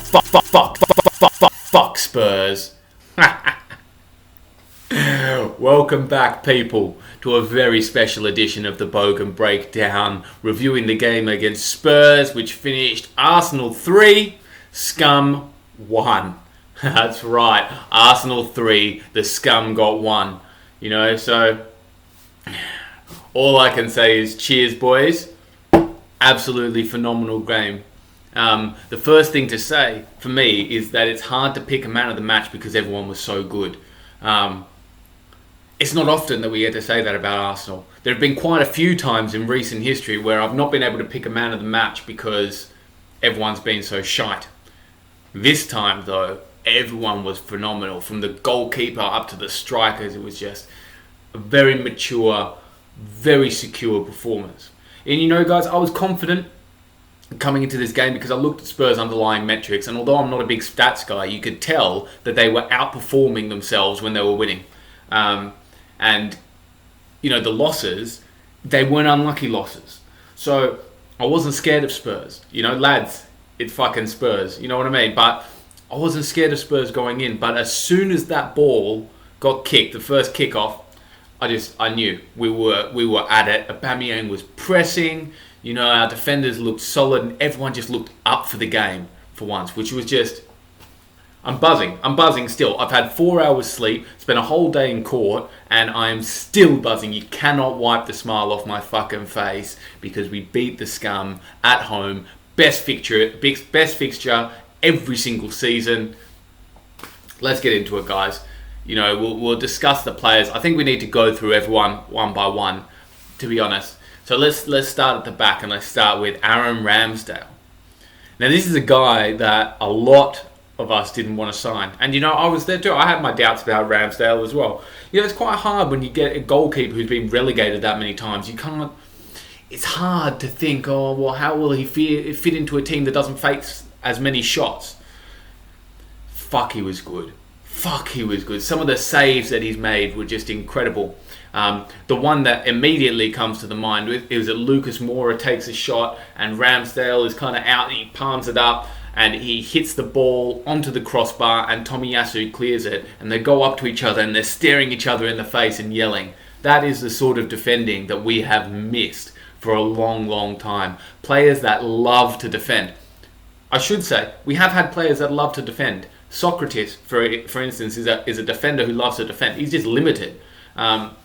Fuck Spurs. Welcome back, people, to a very special edition of the Bogan Breakdown, reviewing the game against Spurs, which finished Arsenal 3, Scum 1. That's right, Arsenal 3, the Scum got 1. You know, so all I can say is cheers, boys. Absolutely phenomenal game. The first thing to say for me is that it's hard to pick a man of the match because everyone was so good. It's not often that we get to say that about Arsenal. There have been quite a few times in recent history where I've not been able to pick a man of the match because everyone's been so shite. This time, though, everyone was phenomenal. From the goalkeeper up to the strikers, it was just a very mature, very secure performance. And you know, guys, I was confident coming into this game because I looked at Spurs' underlying metrics, and although I'm not a big stats guy, you could tell that they were outperforming themselves when they were winning. And, you know, the losses, they weren't unlucky losses. So I wasn't scared of Spurs. You know, lads, it's fucking Spurs. You know what I mean? But I wasn't scared of Spurs going in. But as soon as that ball got kicked, the first kickoff, I knew we were at it. Aubameyang was pressing. You know, our defenders looked solid, and everyone just looked up for the game for once, which was just... I'm buzzing still. I've had 4 hours sleep, spent a whole day in court, and I am still buzzing. You cannot wipe the smile off my fucking face because we beat the Scum at home. Best fixture every single season. Let's get into it, guys. You know, we'll discuss the players. I think we need to go through everyone one by one, to be honest. So let's start at the back, and let's start with Aaron Ramsdale. Now, this is a guy that a lot of us didn't want to sign. And, you know, I was there too. I had my doubts about Ramsdale as well. You know, it's quite hard when you get a goalkeeper who's been relegated that many times. You can't... It's hard to think, oh, well, how will he fit into a team that doesn't face as many shots? Fuck, he was good. Some of the saves that he's made were just incredible. The one that immediately comes to the mind is that Lucas Moura takes a shot and Ramsdale is kind of out and he palms it up and he hits the ball onto the crossbar and Tommy Yasu clears it and they go up to each other and they're staring each other in the face and yelling. That is the sort of defending that we have missed for a long, long time. Players that love to defend. I should say, we have had players that love to defend. Socrates, for instance, is a defender who loves to defend. He's just limited.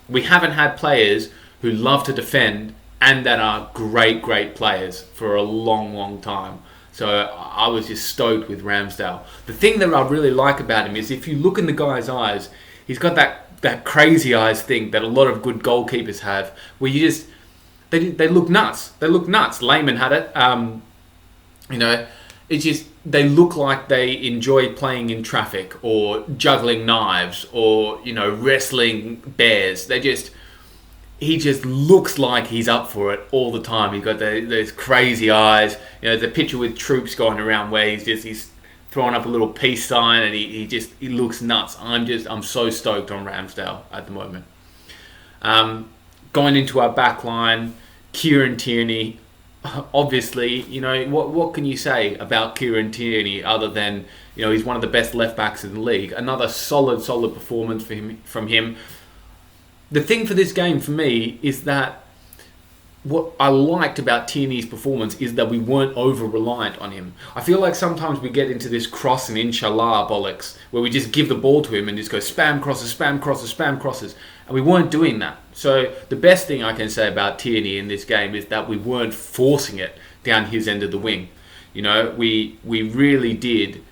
We haven't had players who love to defend and that are great players for a long, long time. So I was just stoked with Ramsdale. The thing that I really like about him is if you look in the guy's eyes, he's got that crazy eyes thing that a lot of good goalkeepers have, where you just they look nuts. They look nuts. Lehmann had it. You know, it's just they look like they enjoy playing in traffic or juggling knives or, you know, wrestling bears. He just looks like he's up for it all the time. He's got those crazy eyes. You know, the picture with Troops going around where he's throwing up a little peace sign and he looks nuts. I'm so stoked on Ramsdale at the moment. Going into our back line, Kieran Tierney. Obviously, you know, what can you say about Kieran Tierney other than, you know, he's one of the best left backs in the league. Another solid performance from him. The thing for this game for me is that what I liked about Tierney's performance is that we weren't over-reliant on him. I feel like sometimes we get into this cross and inshallah bollocks where we just give the ball to him and just go spam crosses. And we weren't doing that. So the best thing I can say about Tierney in this game is that we weren't forcing it down his end of the wing. You know, we really did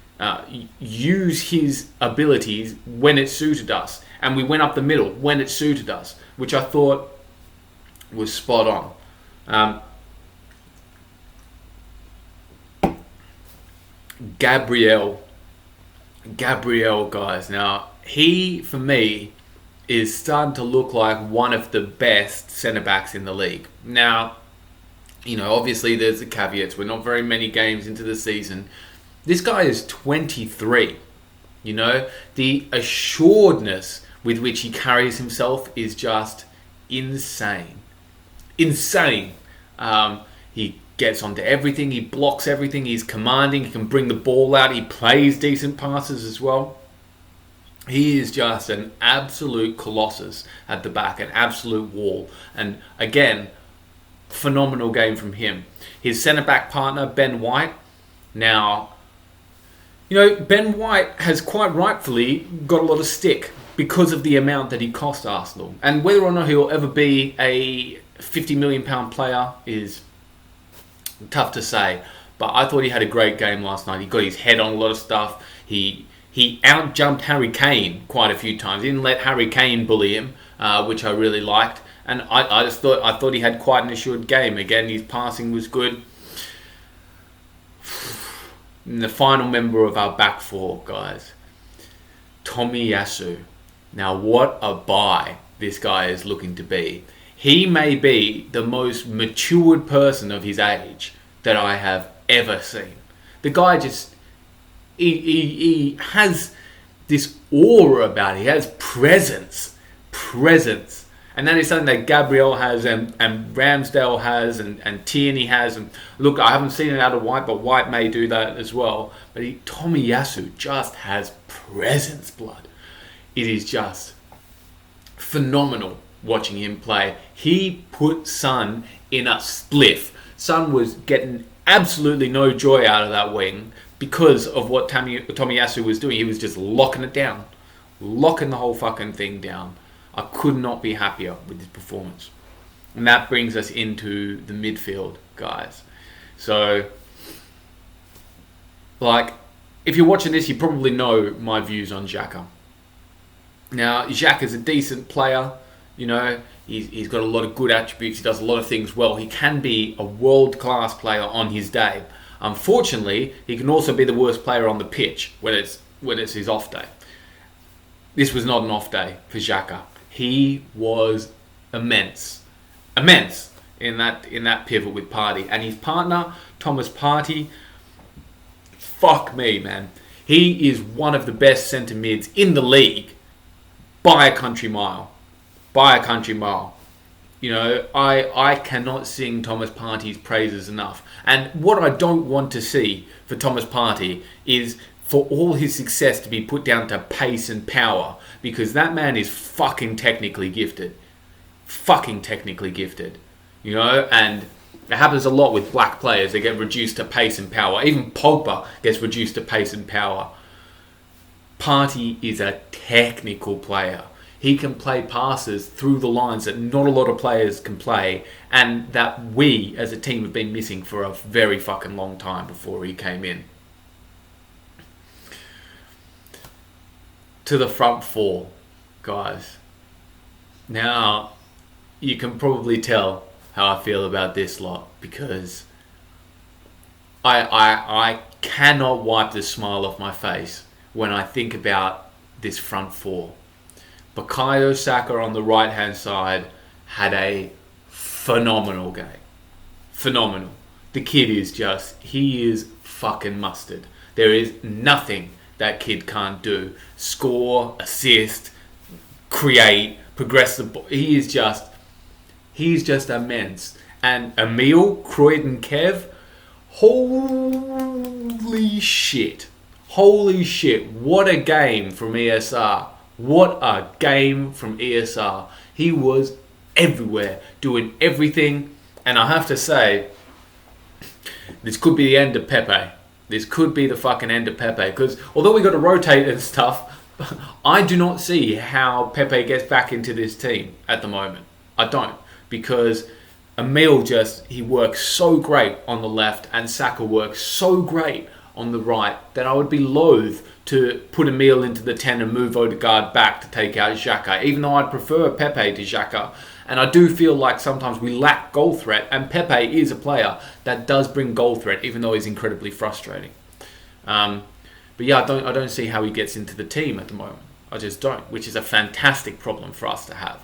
use his abilities when it suited us. And we went up the middle when it suited us, which I thought was spot on. Gabriel, guys. Now, he, for me, is starting to look like one of the best centre-backs in the league. Now, you know, obviously there's the caveats. We're not very many games into the season. This guy is 23. You know, the assuredness with which he carries himself is just insane. He gets onto everything. He blocks everything. He's commanding. He can bring the ball out. He plays decent passes as well. He is just an absolute colossus at the back, an absolute wall. And again, phenomenal game from him. His centre-back partner, Ben White. Now, Ben White has quite rightfully got a lot of stick because of the amount that he cost Arsenal. And whether or not he'll ever be a £50 million player is tough to say. But I thought he had a great game last night. He got his head on a lot of stuff. He out-jumped Harry Kane quite a few times. He didn't let Harry Kane bully him, which I really liked. And I thought he had quite an assured game. Again, his passing was good. And the final member of our back four, guys, Tommy Yasu. Now, what a buy this guy is looking to be. He may be the most matured person of his age that I have ever seen. The guy just... He has this aura about it. He has presence. And that is something that Gabriel has and Ramsdale has and Tierney has. And look, I haven't seen it out of White, but White may do that as well. But Tommy Yasu just has presence, blood. It is just phenomenal watching him play. He put Son in a spliff. Son was getting absolutely no joy out of that wing because of what Tommy Yasu was doing. He was just locking it down. Locking the whole fucking thing down. I could not be happier with his performance. And that brings us into the midfield, guys. So, if you're watching this, you probably know my views on Xhaka. Now, Xhaka is a decent player. He's got a lot of good attributes. He does a lot of things well. He can be a world-class player on his day. Unfortunately, he can also be the worst player on the pitch when it's his off day. This was not an off day for Xhaka. He was immense in that pivot with Partey, and his partner Thomas Partey. Fuck me, man. He is one of the best centre mids in the league by a country mile. I cannot sing Thomas Partey's praises enough. And what I don't want to see for Thomas Partey is for all his success to be put down to pace and power, because that man is fucking technically gifted. And it happens a lot with black players. They get reduced to pace and power. Even Pogba gets reduced to pace and power. Partey is a technical player. He can play passes through the lines that not a lot of players can play, and that we as a team have been missing for a very fucking long time before he came in. To the front four, guys. Now, you can probably tell how I feel about this lot, because I cannot wipe the smile off my face when I think about this front four. Bukayo Saka on the right hand side had a phenomenal game. Phenomenal. The kid is he is fucking mustard. There is nothing that kid can't do. Score, assist, create, progress the ball. He's just immense. And Emile, Croydon Kev, holy shit. What a game from ESR. What a game from ESR. He was everywhere, doing everything. And I have to say, this could be the end of Pepe. This could be the fucking end of Pepe. Because although we got to rotate and stuff, I do not see how Pepe gets back into this team at the moment. I don't. Because Emile he works so great on the left, and Saka works so great on the right, that I would be loath to put Emile into the 10 and move Odegaard back to take out Xhaka, even though I'd prefer Pepe to Xhaka. And I do feel like sometimes we lack goal threat, and Pepe is a player that does bring goal threat, even though he's incredibly frustrating. But yeah, I don't see how he gets into the team at the moment. I just don't, which is a fantastic problem for us to have.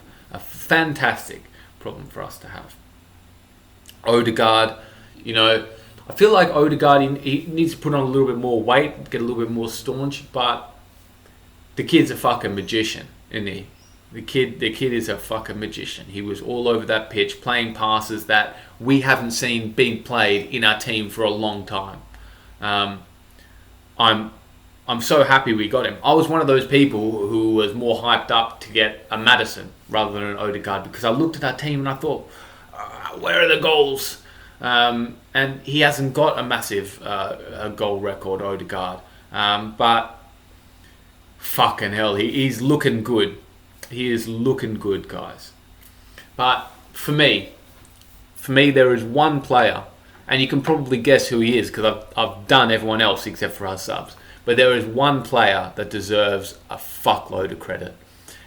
Odegaard, I feel like Odegaard, he needs to put on a little bit more weight, get a little bit more staunch, but the kid's a fucking magician, isn't he? The kid is a fucking magician. He was all over that pitch, playing passes that we haven't seen being played in our team for a long time. I'm so happy we got him. I was one of those people who was more hyped up to get a Maddison rather than an Odegaard, because I looked at our team and I thought, where are the goals? And he hasn't got a massive goal record, Odegaard. But fucking hell, he's looking good. He is looking good, guys. But for me, there is one player, and you can probably guess who he is because I've done everyone else except for our subs. But there is one player that deserves a fuckload of credit.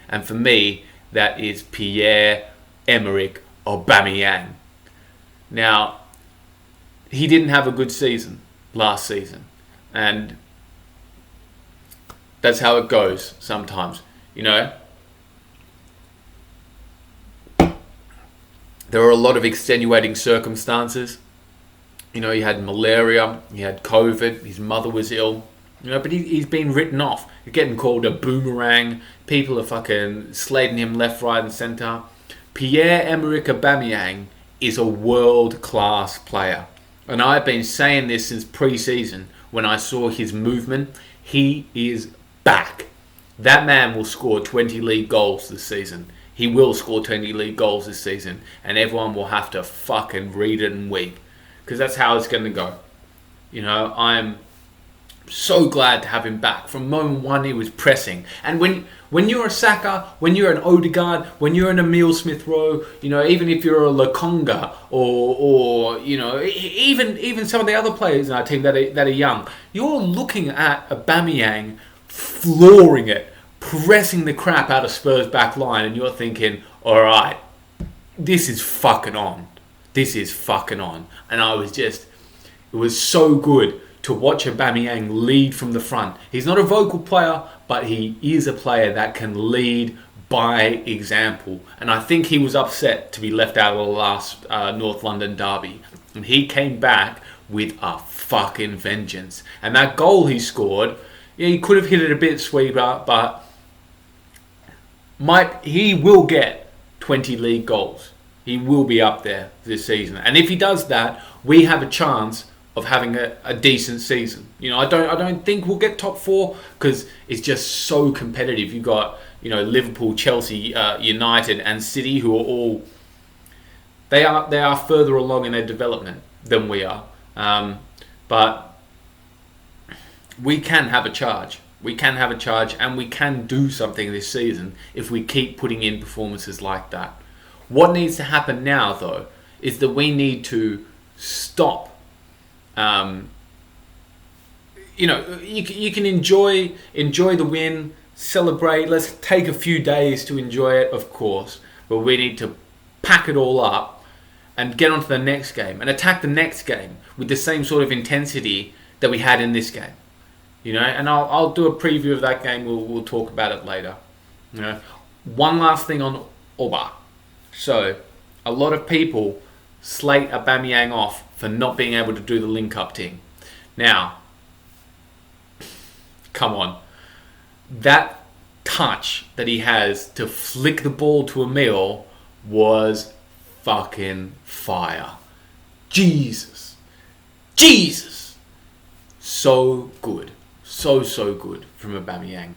And for me, that is Pierre, Emerick, Aubameyang. Now, he didn't have a good season last season. And that's how it goes sometimes, you know. There are a lot of extenuating circumstances. You know, he had malaria, he had COVID, his mother was ill. You know, but he's been written off. He's getting called a boomerang. People are fucking slating him left, right and centre. Pierre-Emerick Aubameyang is a world-class player. And I've been saying this since pre-season when I saw his movement. He is back. That man will score 20 league goals this season. He will score 20 league goals this season. And everyone will have to fucking read it and weep. Because that's how it's going to go. You know, I'm so glad to have him back. From moment one, he was pressing. And when you're a Saka, when you're an Odegaard, when you're an Emile Smith-Rowe, you know, even if you're a Lokonga or you know, even some of the other players in our team that are young, you're looking at Aubameyang flooring it, pressing the crap out of Spurs' back line, and you're thinking, all right, this is fucking on. This is fucking on. And it was so good to watch Aubameyang lead from the front. He's not a vocal player, but he is a player that can lead by example. And I think he was upset to be left out of the last North London derby. And he came back with a fucking vengeance. And that goal he scored, yeah, he could have hit it a bit sweeper, but he will get 20 league goals. He will be up there this season. And if he does that, we have a chance of having a decent season. You know, I don't think we'll get top four because it's just so competitive. You've got, you know, Liverpool, Chelsea, United and City, who are all they are further along in their development than we are. But we can have a charge. We can have a charge and we can do something this season if we keep putting in performances like that. What needs to happen now, though, is that we need to stop. You know, you can enjoy the win, celebrate. Let's take a few days to enjoy it, of course. But we need to pack it all up and get on to the next game and attack the next game with the same sort of intensity that we had in this game. You know, and I'll do a preview of that game. We'll talk about it later. You know, one last thing on Oba. So, a lot of people slate Aubameyang off for not being able to do the link-up thing. Now, come on. That touch that he has to flick the ball to Emile was fucking fire. Jesus. So good. So good from Aubameyang.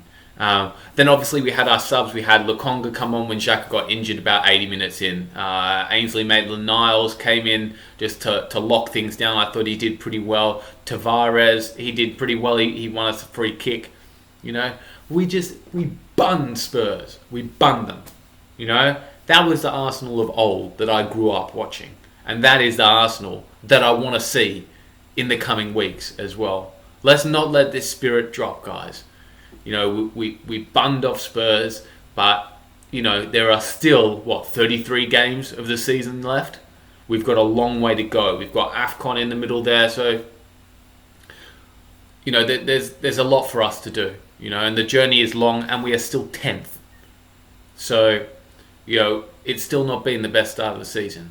Then obviously we had our subs. We had Lokonga come on when Xhaka got injured about 80 minutes in. Ainsley Maitland-Niles came in just to lock things down. I thought he did pretty well. Tavares, he did pretty well. He won us a free kick. You know, we bunned Spurs. We bunned them. You know, that was the Arsenal of old that I grew up watching. And that is the Arsenal that I want to see in the coming weeks as well. Let's not let this spirit drop, guys. You know, we bunned off Spurs, but, you know, there are still, 33 games of the season left? We've got a long way to go. We've got AFCON in the middle there, so, you know, there's a lot for us to do, you know, and the journey is long, and we are still 10th. So, you know, it's still not been the best start of the season,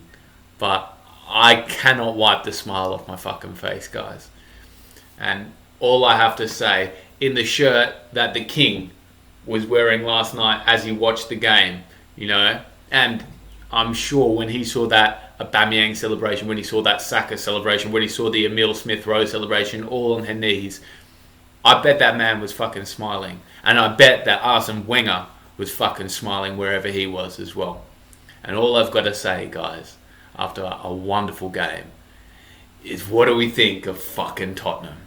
but I cannot wipe the smile off my fucking face, guys. And all I have to say, in the shirt that the King was wearing last night as he watched the game, you know. And I'm sure when he saw that Aubameyang celebration, when he saw that Saka celebration, when he saw the Emile Smith-Rowe celebration, all on her knees, I bet that man was fucking smiling. And I bet that Arsene Wenger was fucking smiling wherever he was as well. And all I've got to say, guys, after a wonderful game, is what do we think of fucking Tottenham?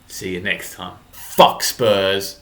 See you next time. Fuck Spurs.